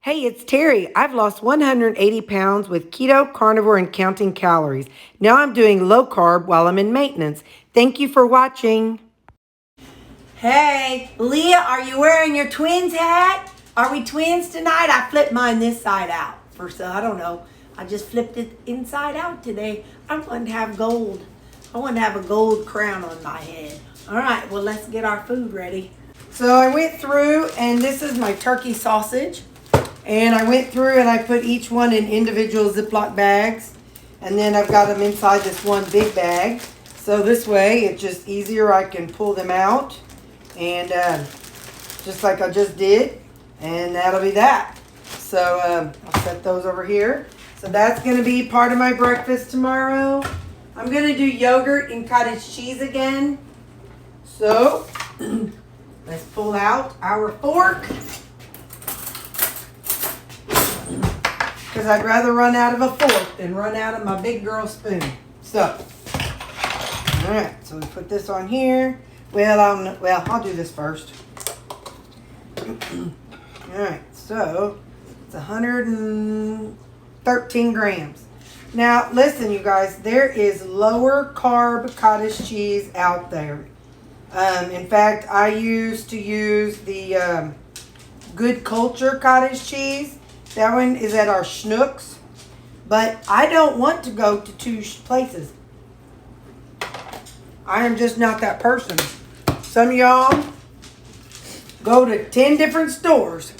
Hey, it's Terry. I've lost 180 pounds with keto, carnivore, and counting calories. Now I'm doing low carb while I'm in maintenance. Thank you for watching. Hey, Leah, are you wearing your twins hat? Are we twins tonight? I flipped mine this side out. I don't know. I just flipped it inside out today. I want to have gold. I want to have a gold crown on my head. All right, well, let's get our food ready. So I went through, and this is my turkey sausage. And I went through and I put each one in individual Ziploc bags. And then I've got them inside this one big bag. So this way, it's just easier. I can pull them out. And just like I just did. And that'll be that. So I'll set those over here. So that's going to be part of my breakfast tomorrow. I'm going to do yogurt and cottage cheese again. So let's pull out our fork. Because I'd rather run out of a fork than run out of my big girl spoon. So, all right, so we put this on here. I'll do this first. All right, so it's 113 grams. Now, listen, you guys, there is lower carb cottage cheese out there. In fact, I used to use the Good Culture cottage cheese. That one is at our Schnucks. But I don't want to go to two places. I am just not that person. Some of y'all go to 10 different stores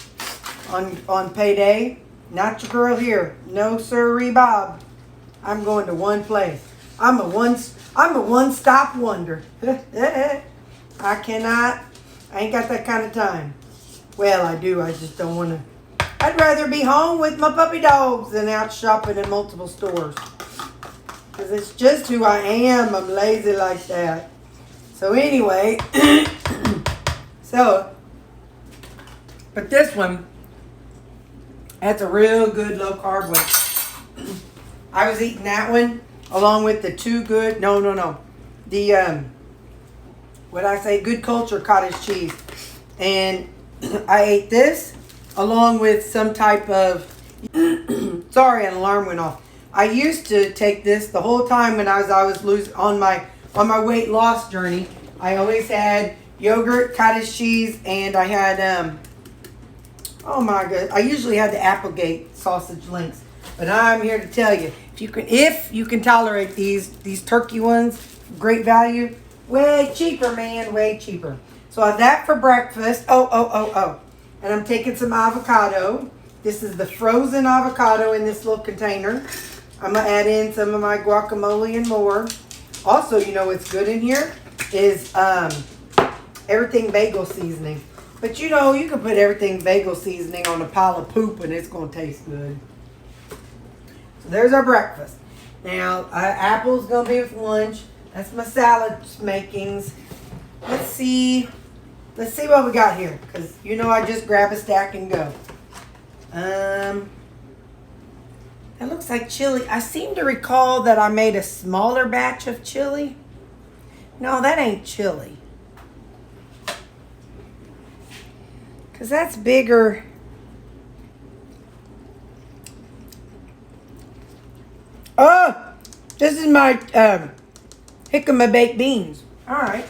on payday. Not your girl here. No sirree, Bob. I'm going to one place. I'm a one-stop wonder. I ain't got that kind of time. Well, I do. I just don't want to. I'd rather be home with my puppy dogs than out shopping in multiple stores. Because it's just who I am. I'm lazy like that. So anyway, but this one, that's a real good low carb one. I was eating that one along with the Good Culture cottage cheese. And I ate this along with some type of, sorry, an alarm went off. I used to take this the whole time when I was losing on my weight loss journey. I always had yogurt, cottage cheese, and I had oh my god, I usually had the Applegate sausage links. But I'm here to tell you, if you can tolerate these turkey ones, great value, way cheaper, man, way cheaper. So I have that for breakfast. And I'm taking some avocado. This is the frozen avocado in this little container. I'm going to add in some of my guacamole and more. Also, you know what's good in here is everything bagel seasoning. But you know, you can put everything bagel seasoning on a pile of poop and it's going to taste good. So there's our breakfast. Now, apple's going to be with lunch. That's my salad makings. Let's see what we got here, because you know I just grab a stack and go. It looks like chili. I seem to recall that I made a smaller batch of chili. No, that ain't chili. Because that's bigger. Oh, this is my jicama baked beans. All right.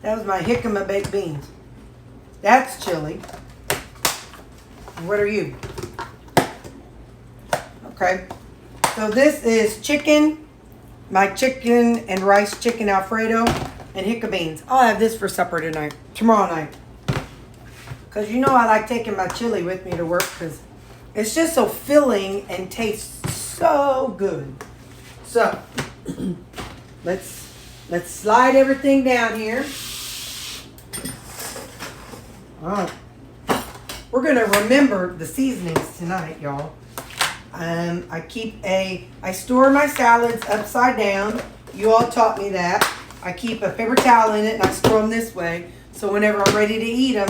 That was my jicama baked beans. That's chili. What are you? Okay. So this is chicken. My chicken and rice chicken Alfredo and jicama beans. I'll have this for supper tomorrow night. Because you know I like taking my chili with me to work because it's just so filling and tastes so good. So let's slide everything down here. All right. We're going to remember the seasonings tonight, y'all. I store my salads upside down. You all taught me that. I keep a paper towel in it and I store them this way. So whenever I'm ready to eat them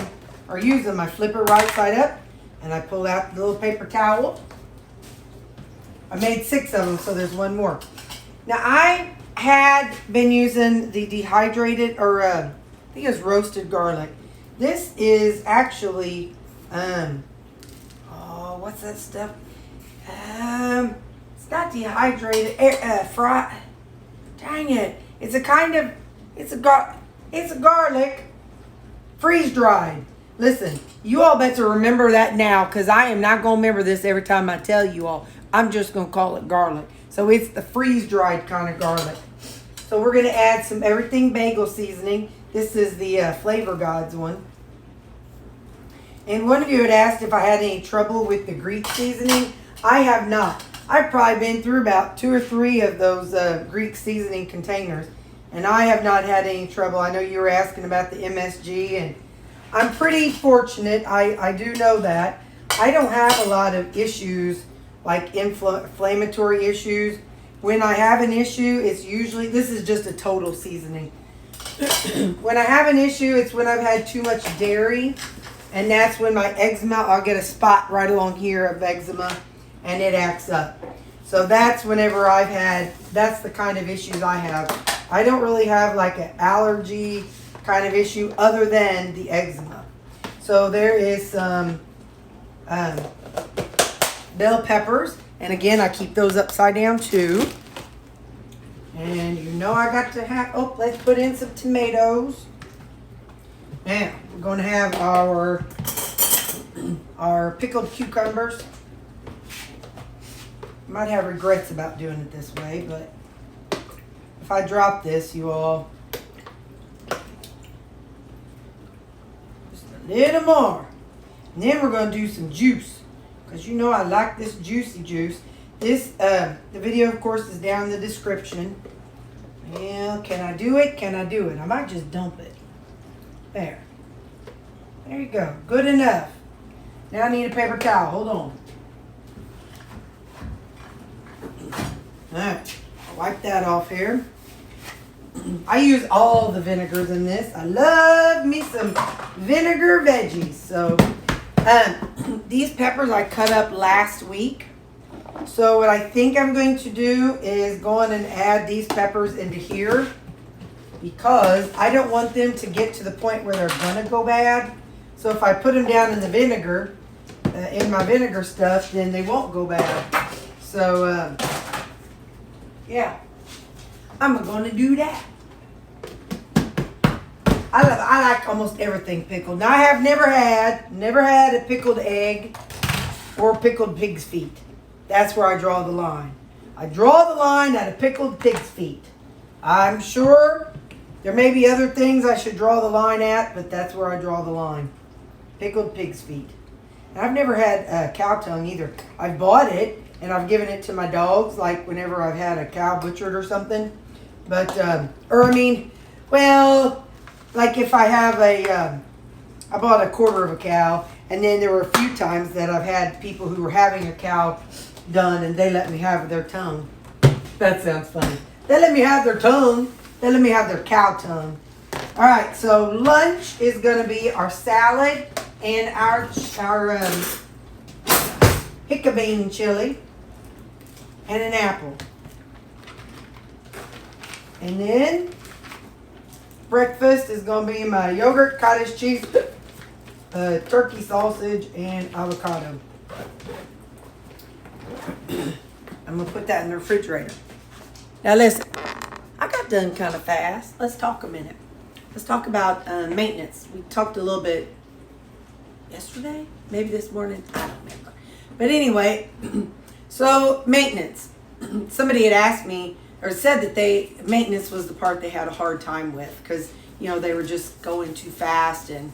or use them, I flip it right side up and I pull out the little paper towel. I made 6 of them, so there's one more. Now I had been using the dehydrated, or I think it was roasted garlic. This is actually, what's that stuff? It's not dehydrated, fry. Dang it! It's a kind of, it's a garlic, freeze dried. Listen, you all better remember that now, because I am not gonna remember this every time I tell you all. I'm just gonna call it garlic. So it's the freeze dried kind of garlic. So we're gonna add some everything bagel seasoning. This is the Flavor Gods one. And one of you had asked if I had any trouble with the Greek seasoning. I have not. I've probably been through about 2 or 3 of those Greek seasoning containers, and I have not had any trouble. I know you were asking about the MSG, and I'm pretty fortunate. I do know that. I don't have a lot of issues, like inflammatory issues. When I have an issue, it's usually, this is just a total seasoning. When I have an issue, it's when I've had too much dairy, and that's when my eczema, I'll get a spot right along here of eczema, and it acts up. So that's whenever I've had, that's the kind of issues I have. I don't really have like an allergy kind of issue other than the eczema. So there is some bell peppers. And again, I keep those upside down too. And you know I got to have, oh, let's put in some tomatoes. Now, we're going to have our pickled cucumbers. Might have regrets about doing it this way, but if I drop this, you all, just a little more. And then we're going to do some juice, because you know I like this juicy juice. This, the video, of course, is down in the description. Well, can I do it? Can I do it? I might just dump it. There. There you go. Good enough. Now I need a paper towel. Hold on. Alright. I'll wipe that off here. I use all the vinegars in this. I love me some vinegar veggies. So, these peppers I cut up last week. So what I think I'm going to do is go on and add these peppers into here, because I don't want them to get to the point where they're going to go bad. So if I put them down in the vinegar, in my vinegar stuff, then they won't go bad. So, yeah, I'm going to do that. I like almost everything pickled. Now I have never had a pickled egg or pickled pig's feet. That's where I draw the line. I draw the line at a pickled pig's feet. I'm sure there may be other things I should draw the line at, but that's where I draw the line. Pickled pig's feet. And I've never had cow tongue either. I've bought it and I've given it to my dogs, like whenever I've had a cow butchered or something. But, like if I have I bought a quarter of a cow, and then there were a few times that I've had people who were having a cow done and they let me have their tongue. That sounds funny. They let me have their tongue. They let me have their cow tongue. All right, so lunch is going to be our salad and our hickabane chili and an apple. And then breakfast is going to be my yogurt, cottage cheese, turkey sausage, and avocado. I'm going to put that in the refrigerator. Now listen, I got done kind of fast. Let's talk a minute. Let's talk about maintenance. We talked a little bit yesterday, maybe this morning. I don't remember. But anyway, so maintenance. Somebody had asked me, or said that maintenance was the part they had a hard time with, because they were just going too fast and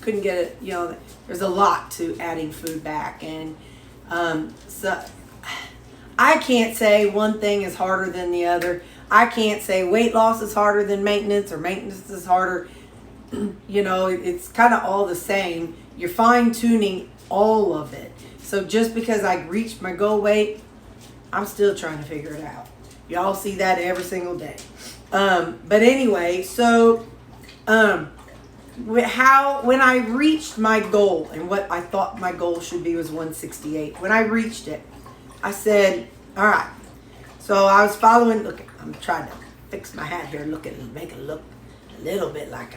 couldn't get it. There's a lot to adding food back, and so I can't say one thing is harder than the other. I can't say weight loss is harder than maintenance or maintenance is harder. It's kind of all the same. You're fine tuning all of it. So just because I reached my goal weight, I'm still trying to figure it out. Y'all see that every single day. But anyway, so when I reached my goal, and what I thought my goal should be was 168. When I reached it, I said, all right. So I was following, look, I'm trying to fix my hat here, make it look a little bit like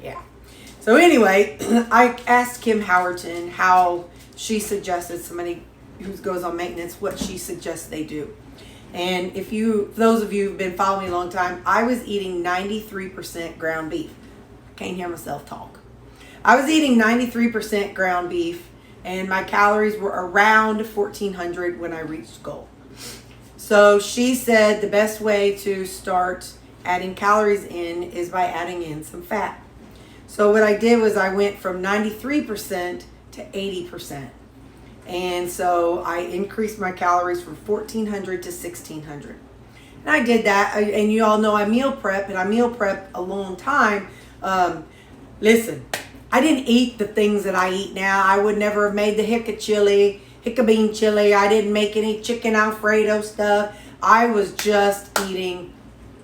yeah. So So anyway, I asked Kim Howerton how she suggested somebody who goes on maintenance, what she suggests they do. And for those of you who've been following me a long time, I was eating 93% ground beef. I can't hear myself talk. I was eating 93% ground beef, and my calories were around 1,400 when I reached goal. So she said the best way to start adding calories in is by adding in some fat. So what I did was I went from 93% to 80%. And so I increased my calories from 1,400 to 1,600. And I did that, and you all know I meal prep, and I meal prep a long time. Listen, I didn't eat the things that I eat now. I would never have made the Hicka bean chili. I didn't make any chicken Alfredo stuff. I was just eating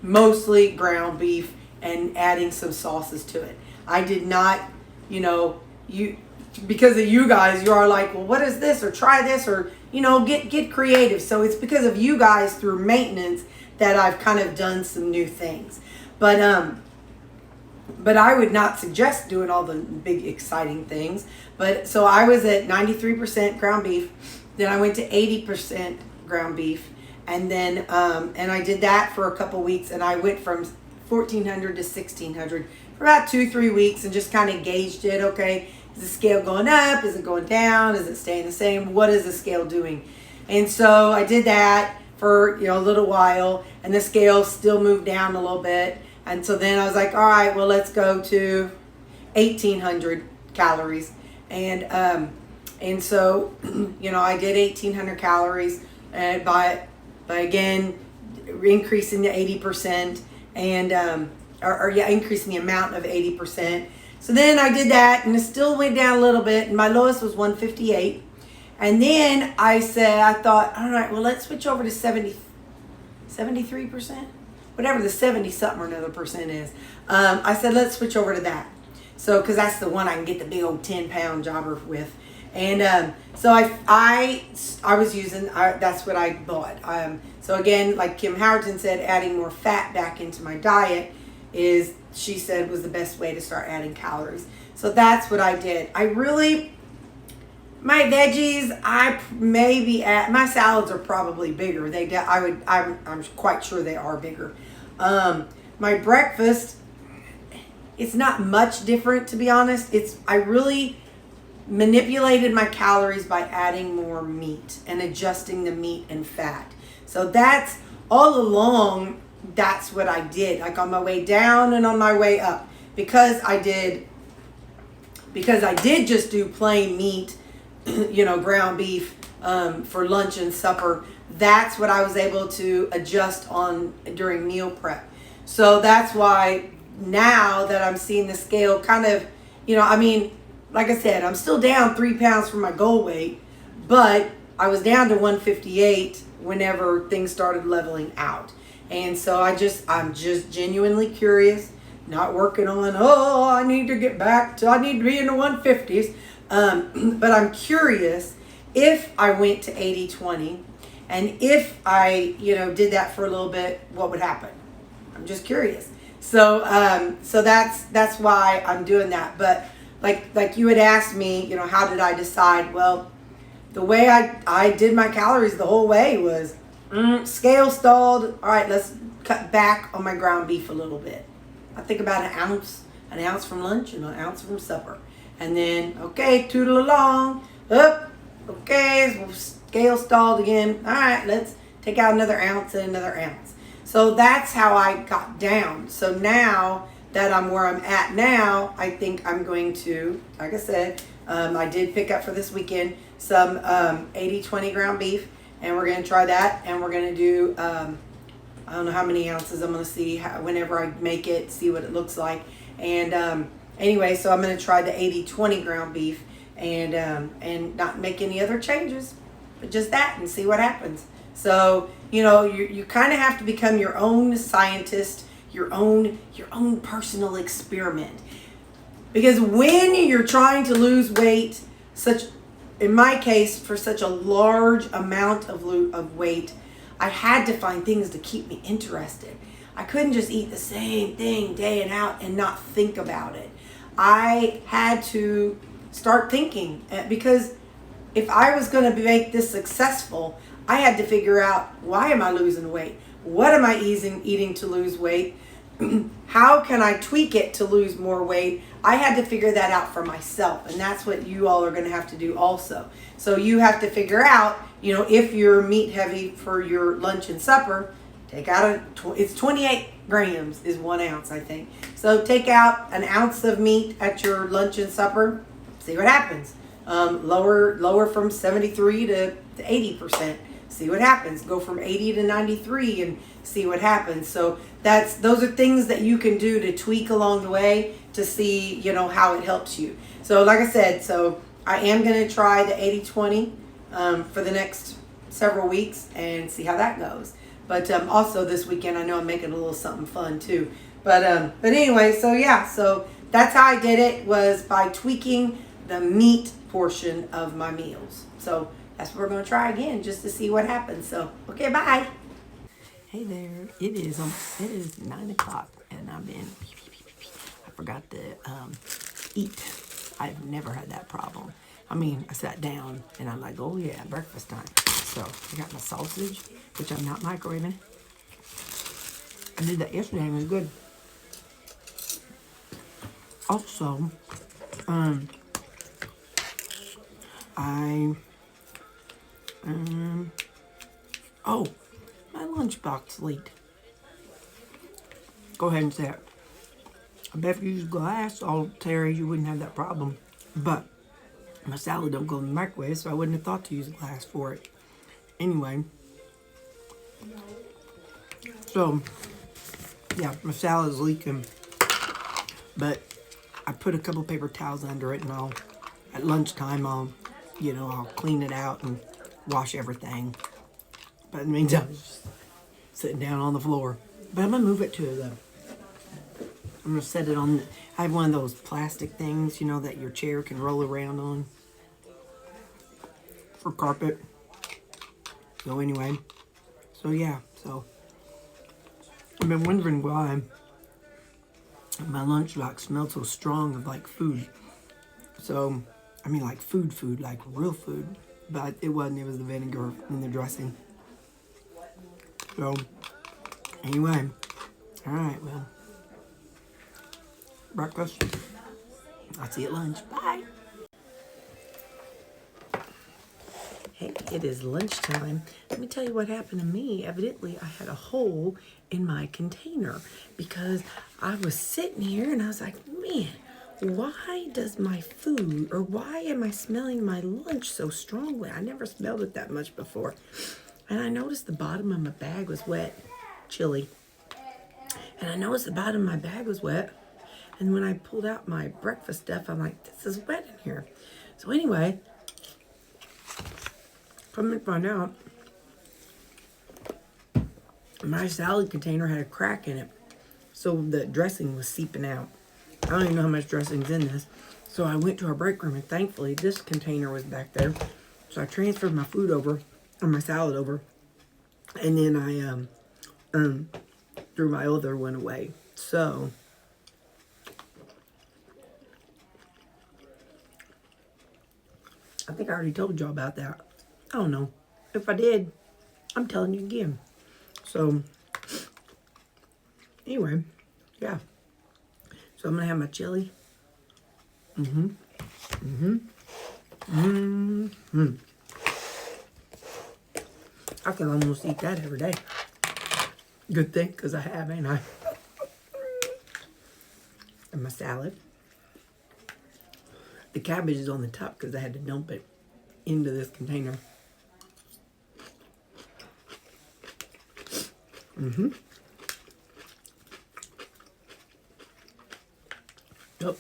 mostly ground beef and adding some sauces to it. I did not, because of you guys, you are like, well, what is this? Or try this, or, get creative. So it's because of you guys through maintenance that I've kind of done some new things. But I would not suggest doing all the big exciting things. But so I was at 93% ground beef. Then I went to 80% ground beef. And then, and I did that for a couple weeks, and I went from 1,400 to 1,600 for about 2-3 weeks, and just kind of gauged it. Okay, is the scale going up? Is it going down? Is it staying the same? What is the scale doing? And so I did that for a little while, and the scale still moved down a little bit. And so then I was like, all right, well, let's go to 1,800 calories. And so, I did 1,800 calories by again, increasing to 80% and, increasing the amount of 80%. So then I did that, and it still went down a little bit, and my lowest was 158. And then I thought, all right, well, let's switch over to 73%, whatever the 70 something or another percent is. I said, let's switch over to that. So, cause that's the one I can get the big old 10-pound jobber with. And so I was using, that's what I bought. So again, like Kim Howerton said, adding more fat back into my diet she said was the best way to start adding calories. So that's what I did. My veggies, my salads are probably bigger. I'm quite sure they are bigger. My breakfast, it's not much different, to be honest. I really manipulated my calories by adding more meat and adjusting the meat and fat. So that's all along, that's what I did, like on my way down and on my way up, because I did just do plain meat, ground beef for lunch and supper. That's what I was able to adjust on during meal prep. So that's why now that I'm seeing the scale kind of, like I said, I'm still down 3 pounds from my goal weight, but I was down to 158 whenever things started leveling out. And so I'm just genuinely curious, not working on, I need to be in the 150s. But I'm curious if I went to 80-20, and if I, did that for a little bit, what would happen? I'm just curious. So that's why I'm doing that. But like you had asked me, how did I decide? Well, the way I did my calories the whole way was scale stalled. All right, let's cut back on my ground beef a little bit. I think about an ounce from lunch and an ounce from supper. And then, okay, toodle along, up, okay, scale stalled again. All right, let's take out another ounce and another ounce. So that's how I got down. So now that I'm where I'm at now, I think I'm going to, like I said, I did pick up for this weekend some 80-20 ground beef, and we're going to try that, and we're going to do, I don't know how many ounces. I'm going to see whenever I make it, see what it looks like. And anyway, so I'm going to try the 80-20 ground beef and not make any other changes, but just that, and see what happens. So, you kind of have to become your own scientist, your own personal experiment. Because when you're trying to lose weight, in my case, for such a large amount of weight, I had to find things to keep me interested. I couldn't just eat the same thing day and out and not think about it. I had to start thinking, because if I was going to make this successful, I had to figure out, why am I losing weight? What am I eating to lose weight? How can I tweak it to lose more weight? I had to figure that out for myself, and that's what you all are going to have to do also. So you have to figure out, if you're meat heavy for your lunch and supper, take out it's 28 grams is 1 ounce, I think. So take out an ounce of meat at your lunch and supper, see what happens. Lower from 73 to 80%. See what happens. Go from 80 to 93 and see what happens. So those are things that you can do to tweak along the way to see, how it helps you. So like I said, I am going to try the 80-20 for the next several weeks and see how that goes. But also this weekend, I know I'm making a little something fun too. But anyway, so that's how I did it, was by tweaking the meat portion of my meals. So that's what we're going to try again, just to see what happens. So, okay, bye. Hey there. It is 9 o'clock, and I forgot to eat. I've never had that problem. I mean, I sat down, and I'm like, oh yeah, breakfast time. So I got my sausage, which I'm not microwaving. I did that yesterday, and it was good. Also, my lunchbox leaked. Go ahead and say it. I bet if you use glass, Terri, you wouldn't have that problem. But my salad don't go in the microwave, so I wouldn't have thought to use glass for it. Anyway, so yeah, my salad is leaking, but I put a couple paper towels under it, and at lunchtime I'll clean it out and wash everything. But in the meantime, I'm just sitting down on the floor. But I'm gonna move it to I'm gonna set it on. I have one of those plastic things, that your chair can roll around on for carpet. So anyway, so I've been wondering why my lunchbox smelled so strong of like food. So, I mean like food, like real food. But it wasn't, it was the vinegar and the dressing. So, anyway, alright, well, breakfast. I'll see you at lunch. Bye. Hey, it is lunchtime. Let me tell you what happened to me. Evidently, I had a hole in my container because I was sitting here and I was like, man, why does my food, or why am I smelling my lunch so strongly? I never smelled it that much before. And I noticed the bottom of my bag was wet, chilly. And I noticed the bottom of my bag was wet. And when I pulled out my breakfast stuff, I'm like, this is wet in here. So anyway, come to find out, my salad container had a crack in it. So the dressing was seeping out. I don't even know how much dressing's in this. So I went to our break room, and thankfully this container was back there. So I transferred my food over, or my salad over. And then I threw my other one away. So I think I already told y'all about that. I don't know. If I did, I'm telling you again. So anyway, yeah. So I'm gonna have my chili. I can almost eat that every day. Good thing, because I have, ain't I? And my salad. The cabbage is on the top because I had to dump it into this container. Yep.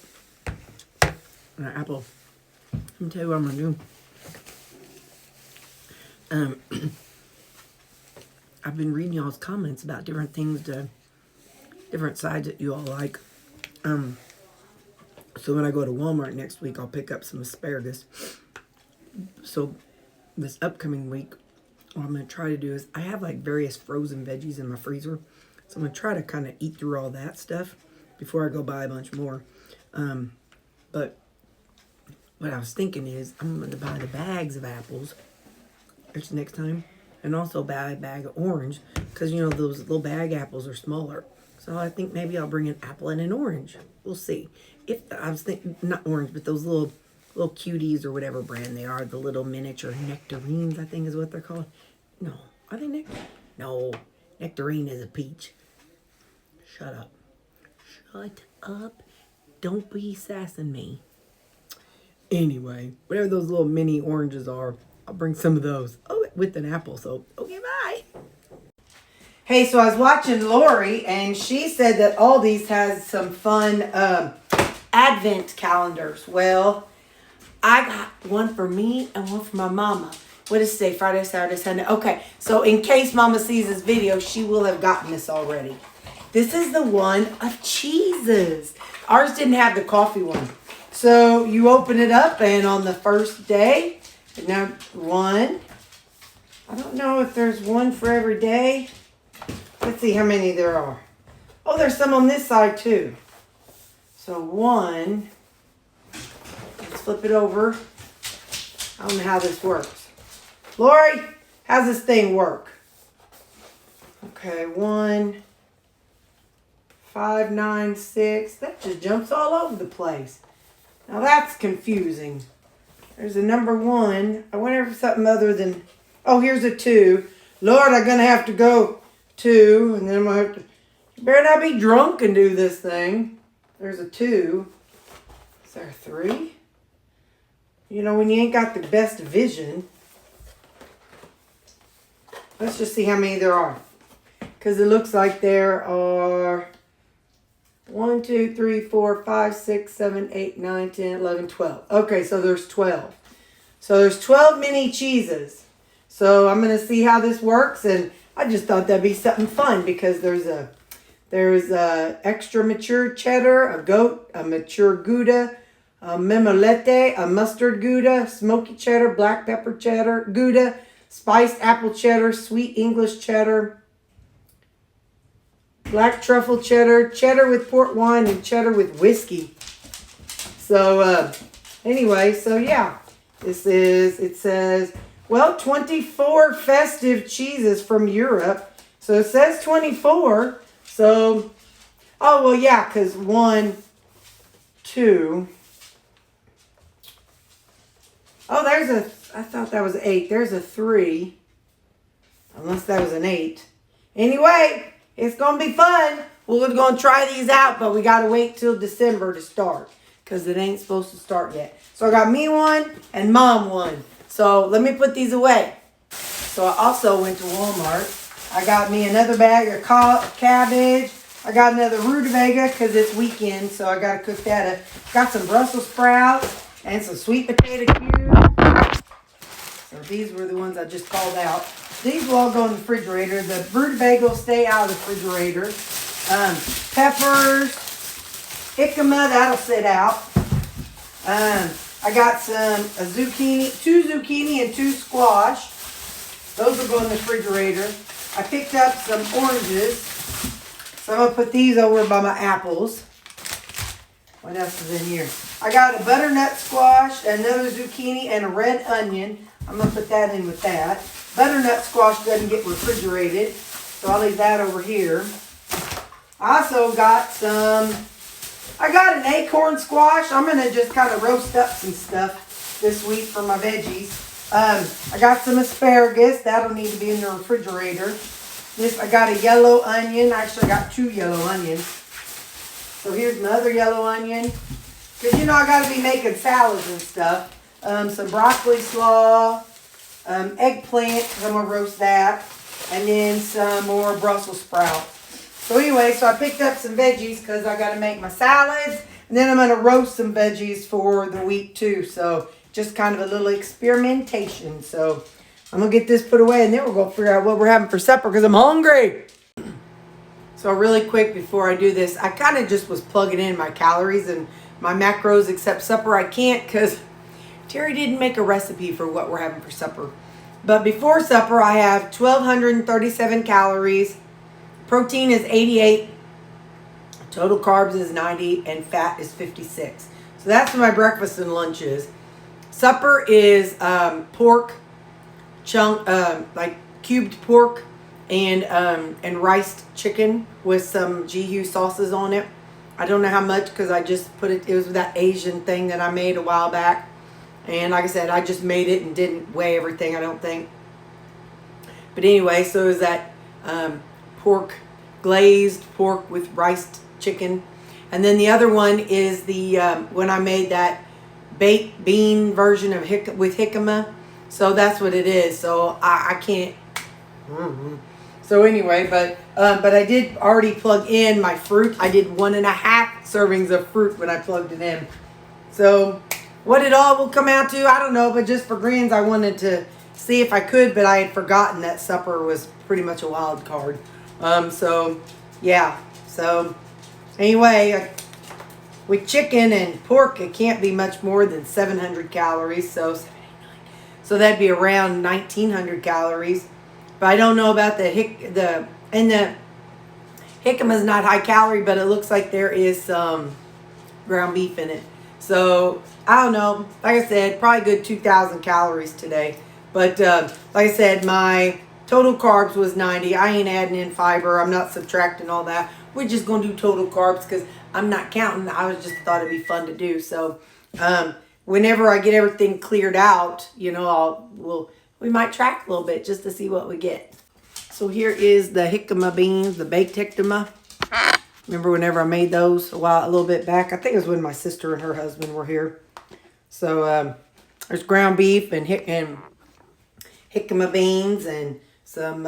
And an apple. Let me tell you what I'm going to do. I've been reading y'all's comments about different things, different sides that you all like. So when I go to Walmart next week, I'll pick up some asparagus. So this upcoming week, what I'm going to try to do is, I have like various frozen veggies in my freezer. So I'm going to try to kind of eat through all that stuff before I go buy a bunch more. But what I was thinking is I'm going to buy the bags of apples next time. And also buy a bag of orange. Because, you know, those little bag apples are smaller. So I think maybe I'll bring an apple and an orange. We'll see. If I was thinking, not orange, but those little cuties or whatever brand they are. The little miniature nectarines, I think is what they're called. No. Are they nectarine? No. Nectarine is a peach. Shut up. Shut up. Don't be sassing me. Anyway, whatever those little mini oranges are, I'll bring some of those. Oh, with an apple. So, okay, bye. Hey, so I was watching Lori, and she said that Aldi's has some fun advent calendars. Well, I got one for me and one for my mama. What is today? Friday, Saturday, Sunday. Okay, so in case mama sees this video, she will have gotten this already. This is the one of cheeses. Ours didn't have the coffee one. So you open it up, and on the first day, now one. I don't know if there's one for every day. Let's see how many there are. Oh, there's some on this side too. So one. Let's flip it over. I don't know how this works. Lori, how's this thing work? Okay, 1, 5, 9, 6. That just jumps all over the place. Now that's confusing. There's a number 1. I wonder if something other than... Oh, here's a 2. Lord, I'm going to have to go 2. And then I'm going to have to... You better not be drunk and do this thing. There's a 2. Is there a 3? You know, when you ain't got the best vision. Let's just see how many there are. Because it looks like there are 1, 2, 3, 4, 5, 6, 7, 8, 9, 10, 11, 12. Okay, so there's 12. So there's 12 mini cheeses. So I'm going to see how this works. And I just thought that'd be something fun because there's a extra mature cheddar, a goat, a mature Gouda, a mimolette, a mustard Gouda, smoky cheddar, black pepper cheddar, Gouda, spiced apple cheddar, sweet English cheddar, black truffle cheddar, cheddar with port wine, and cheddar with whiskey. So, anyway, so yeah, it says, well, 24 festive cheeses from Europe. So it says 24. So, oh, well, yeah, because 1, 2. Oh, I thought that was 8. There's a 3. Unless that was an 8. Anyway, it's going to be fun. We're going to try these out, but we got to wait till December to start. Because it ain't supposed to start yet. So I got me one and mom one. So let me put these away. So I also went to Walmart. I got me another bag of cabbage. I got another rutabaga because it's weekend. So I got to cook that up. Got some Brussels sprouts and some sweet potato cubes. So these were the ones I just called out. These will all go in the refrigerator. The rutabaga will stay out of the refrigerator. Peppers, jicama, that'll sit out. I got a zucchini, 2 zucchini and 2 squash. Those will go in the refrigerator. I picked up some oranges. So I'm going to put these over by my apples. What else is in here? I got a butternut squash, another zucchini, and a red onion. I'm going to put that in with that. Butternut squash doesn't get refrigerated, so I'll leave that over here. I also got I got an acorn squash. I'm going to just kind of roast up some stuff this week for my veggies. I got some asparagus. That'll need to be in the refrigerator. I got a yellow onion. Actually, I got 2 yellow onions. So here's my other yellow onion. Because, you know, I got to be making salads and stuff. Some broccoli slaw, eggplant, because I'm going to roast that. And then some more Brussels sprouts. So anyway, so I picked up some veggies because I got to make my salads. And then I'm going to roast some veggies for the week too. So just kind of a little experimentation. So I'm going to get this put away and then we're going to figure out what we're having for supper because I'm hungry. So really quick before I do this, I kind of just was plugging in my calories and my macros except supper. I can't because Terri didn't make a recipe for what we're having for supper. But before supper, I have 1,237 calories. Protein is 88. Total carbs is 90 and fat is 56. So that's what my breakfast and lunch is. Supper is pork chunk, like cubed pork and riced chicken with some Girardeau sauces on it. I don't know how much because I just put it. It was that Asian thing that I made a while back, and like I said, I just made it and didn't weigh everything. I don't think. But anyway, so it was that glazed pork with riced chicken, and then the other one is the when I made that baked bean version of with jicama. So that's what it is. So I can't. So anyway, but I did already plug in my fruit. I did 1.5 servings of fruit when I plugged it in. So what it all will come out to, I don't know. But just for grins, I wanted to see if I could, but I had forgotten that supper was pretty much a wild card. So yeah. So anyway, with chicken and pork, it can't be much more than 700 calories. So that'd be around 1,900 calories. But I don't know about the jicama's not high calorie, but it looks like there is some ground beef in it. So I don't know. Like I said, probably good 2,000 calories today. But like I said, my total carbs was 90. I ain't adding in fiber. I'm not subtracting all that. We're just gonna do total carbs because I'm not counting. I was just thought it'd be fun to do. So whenever I get everything cleared out, you know, we might track a little bit just to see what we get. So here is the jicama beans, the baked jicama. Remember whenever I made those a little bit back? I think it was when my sister and her husband were here. So there's ground beef and jicama beans and some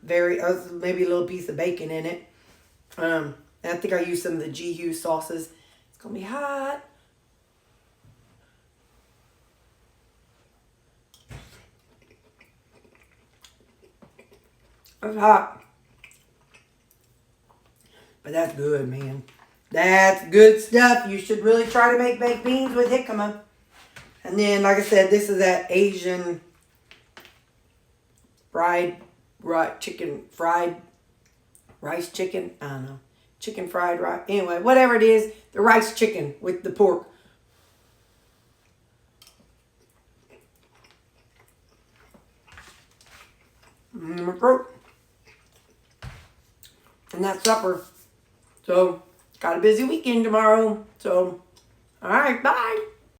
maybe a little piece of bacon in it. And I think I used some of the Girardeau sauces. It's gonna be hot. It's hot. But that's good, man. That's good stuff. You should really try to make baked beans with jicama. And then, like I said, this is that Asian fried rice chicken. I don't know. Chicken fried rice. Anyway, whatever it is, the rice chicken with the pork. My throat. And that's supper. So, got a busy weekend tomorrow. So, all right, bye.